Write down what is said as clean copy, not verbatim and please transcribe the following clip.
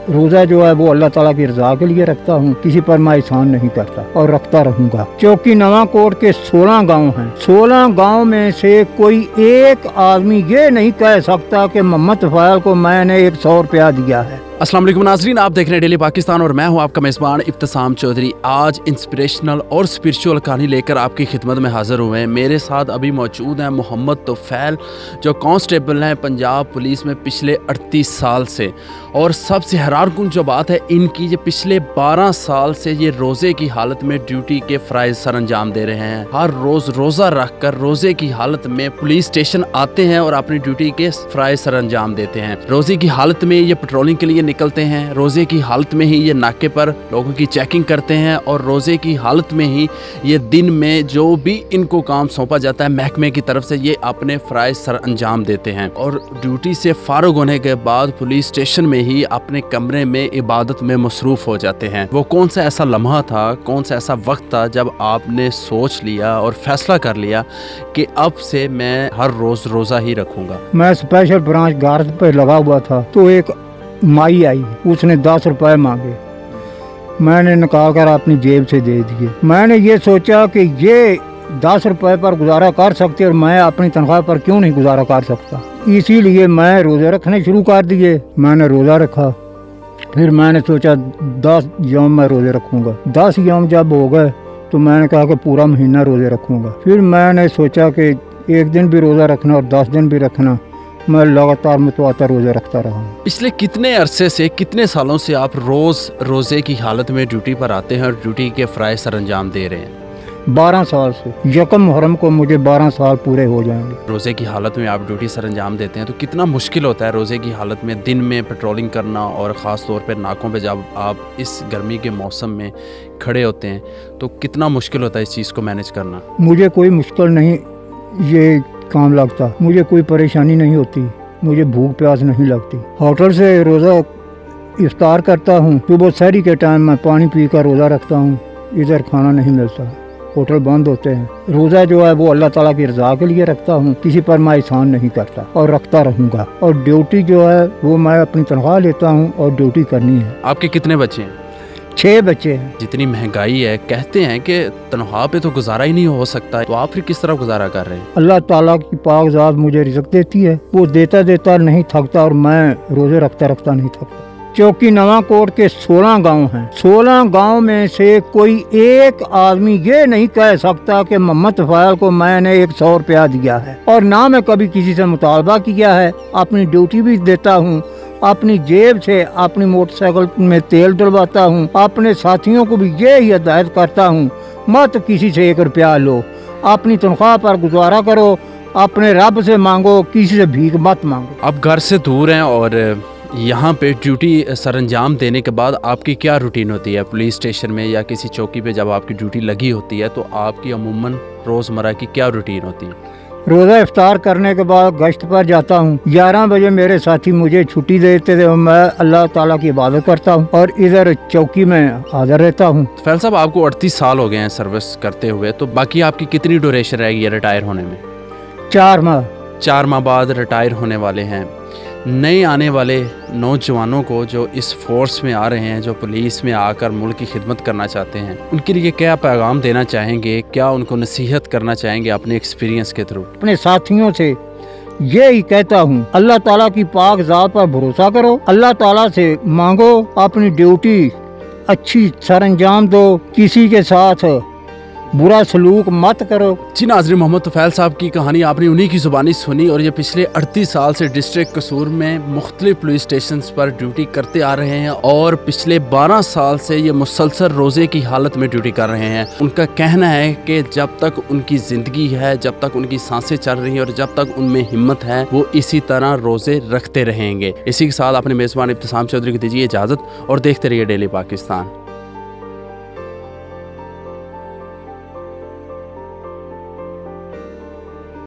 रोज़ा जो है वो अल्लाह ताला की रज़ा के लिए रखता हूँ, किसी पर मैं एहसान नहीं करता और रखता रहूँगा। चौकी नवाकोट के 16 गांव हैं, 16 गांव में से कोई एक आदमी ये नहीं कह सकता कि मोहम्मद फ़ैल को मैंने 100 रुपया दिया है। अस्सलाम वालेकुम नाज़रीन, आप देख रहे हैं डेली पाकिस्तान और मैं हूं आपका मेज़बान इब्तिसाम चौधरी। आज इंस्पिरेशनल और स्पिरिचुअल कहानी लेकर आपकी खिदमत में हाज़िर हुए हैं। मेरे साथ अभी मौजूद हैं मोहम्मद तुफ़ैल, जो कांस्टेबल हैं पंजाब पुलिस में पिछले 38 साल से। और सबसे हैरानकुन जो बात है इनकी, ये पिछले 12 साल से ये रोज़े की हालत में ड्यूटी के फ़राइज़ सर अंजाम दे रहे हैं। हर रोज़ रोज़ा रख कर रोज़े की हालत में पुलिस स्टेशन आते हैं और अपनी ड्यूटी के फ़राइज़ सर अंजाम देते हैं। रोज़े की हालत में ये पेट्रोलिंग के लिए निकलते हैं, रोज़े की हालत में ही ये नाके पर लोगों की चेकिंग करते हैं और रोज़े की हालत में ही ये दिन में जो भी इनको काम सौंपा जाता है महकमे की तरफ से, ये अपने फ़राइज़ सर अंजाम देते हैं। और ड्यूटी से फ़ारुग होने के बाद पुलिस स्टेशन में ही अपने कमरे में इबादत में मसरूफ़ हो जाते हैं। वो कौन सा ऐसा लम्हा था, कौन सा ऐसा वक्त था जब आपने सोच लिया और फैसला कर लिया कि अब से मैं हर रोज़ रोज़ा ही रखूँगा? मैं स्पेशल ब्रांच गार्ड पे लगा हुआ था तो एक माई आई, उसने 10 रुपए मांगे, मैंने निकाल कर अपनी जेब से दे दिए। मैंने ये सोचा कि ये 10 रुपए पर गुजारा कर सकते और मैं अपनी तनख्वाह पर क्यों नहीं गुजारा कर सकता। इसीलिए मैं रोज़े रखने शुरू कर दिए। मैंने रोज़ा रखा, फिर मैंने सोचा 10 यौम मैं रोज़े रखूँगा। 10 यौम जब हो गए तो मैंने कहा कि पूरा महीना रोज़े रखूँगा। फिर मैंने सोचा कि एक दिन भी रोज़ा रखना और 10 दिन भी रखना। मैं लगातार मुतवातर रोज़े रखता रहा। पिछले कितने अरसे से, कितने सालों से आप रोज़ रोज़े की हालत में ड्यूटी पर आते हैं और ड्यूटी के फ़राइज़ सर अंजाम दे रहे हैं? 12 साल से। यकम मुहर्रम को मुझे 12 साल पूरे हो जाएंगे। रोज़े की हालत में आप ड्यूटी सर अंजाम देते हैं तो कितना मुश्किल होता है रोज़े की हालत में दिन में पेट्रोलिंग करना, और ख़ास तौर पर नाकों पे जब आप इस गर्मी के मौसम में खड़े होते हैं तो कितना मुश्किल होता है इस चीज़ को मैनेज करना? मुझे कोई मुश्किल नहीं ये काम लगता, मुझे कोई परेशानी नहीं होती, मुझे भूख प्यास नहीं लगती। होटल से रोज़ा इफ्तार करता हूँ, सुबह सहरी के टाइम मैं पानी पी कर रोज़ा रखता हूँ। इधर खाना नहीं मिलता, होटल बंद होते हैं। रोज़ा जो है वो अल्लाह ताला की रज़ा के लिए रखता हूँ, किसी पर मैं एहसान नहीं करता और रखता रहूँगा। और ड्यूटी जो है वो मैं अपनी तनख्वाह लेता हूँ और ड्यूटी करनी है। आपके कितने बच्चे हैं? 6 बच्चे हैं। जितनी महंगाई है, कहते हैं कि तनख्वाह पे तो गुजारा ही नहीं हो सकता है, तो आप फिर किस तरह गुजारा कर रहे हैं? अल्लाह ताला की पाक ज़ात मुझे रिज़्क़ देती है, वो देता देता नहीं थकता और मैं रोज़े रखता रखता नहीं थकता। चौकी नवाकोट के 16 गांव हैं, 16 गांव में से कोई एक आदमी ये नहीं कह सकता कि मोहम्मद फ़ैल को मैंने 100 रुपया दिया है। और ना मैं कभी किसी से मुतालबा किया है। अपनी ड्यूटी भी देता हूँ, अपनी जेब से अपनी मोटरसाइकिल में तेल डलवाता हूँ। अपने साथियों को भी ये ही हिदायत करता हूँ, मत किसी से 1 रुपया लो, अपनी तनख्वाह पर गुजारा करो, अपने रब से मांगो, किसी से भीख मत मांगो। आप घर से दूर हैं और यहाँ पे ड्यूटी सर अंजाम देने के बाद आपकी क्या रूटीन होती है पुलिस स्टेशन में या किसी चौकी पे? जब आपकी ड्यूटी लगी होती है तो आपकी अमूमन रोज़मर्रा की क्या रूटीन होती है? रोज़ा इफ्तार करने के बाद गश्त पर जाता हूँ। 11 बजे मेरे साथी मुझे छुट्टी देते थे, मैं अल्लाह ताला की इबादत करता हूँ और इधर चौकी में हाजिर रहता हूँ। फ़ैल साहब, आपको 38 साल हो गए हैं सर्विस करते हुए, तो बाकी आपकी कितनी ड्यूरेशन रहेगी रिटायर होने में? 4 माह। 4 माह बाद रिटायर होने वाले हैं। नए आने वाले नौजवानों को जो इस फोर्स में आ रहे हैं, जो पुलिस में आकर मुल्क की खिदमत करना चाहते हैं, उनके लिए क्या पैगाम देना चाहेंगे, क्या उनको नसीहत करना चाहेंगे अपने एक्सपीरियंस के थ्रू? अपने साथियों से ये ही कहता हूँ, अल्लाह ताला की पाक ज़ात पर भरोसा करो, अल्लाह ताला से मांगो, अपनी ड्यूटी अच्छी सर अंजाम दो, किसी के साथ बुरा सलूक मत करो। जी नाज़रीन, मोहम्मद तुफ़ैल साहब की कहानी आपने उन्हीं की ज़ुबानी सुनी और ये पिछले 38 साल से डिस्ट्रिक्ट कसूर में मुख्तलिफ पुलिस स्टेशन पर ड्यूटी करते आ रहे हैं और पिछले 12 साल से ये मुसलसल रोज़े की हालत में ड्यूटी कर रहे हैं। उनका कहना है कि जब तक उनकी ज़िंदगी है, जब तक उनकी सांसें चल रही हैं और जब तक उनमें हिम्मत है, वो इसी तरह रोज़े रखते रहेंगे। इसी के साथ अपने मेज़बान इब्तिसाम चौधरी को दीजिए इजाज़त और देखते रहिए डेली पाकिस्तान।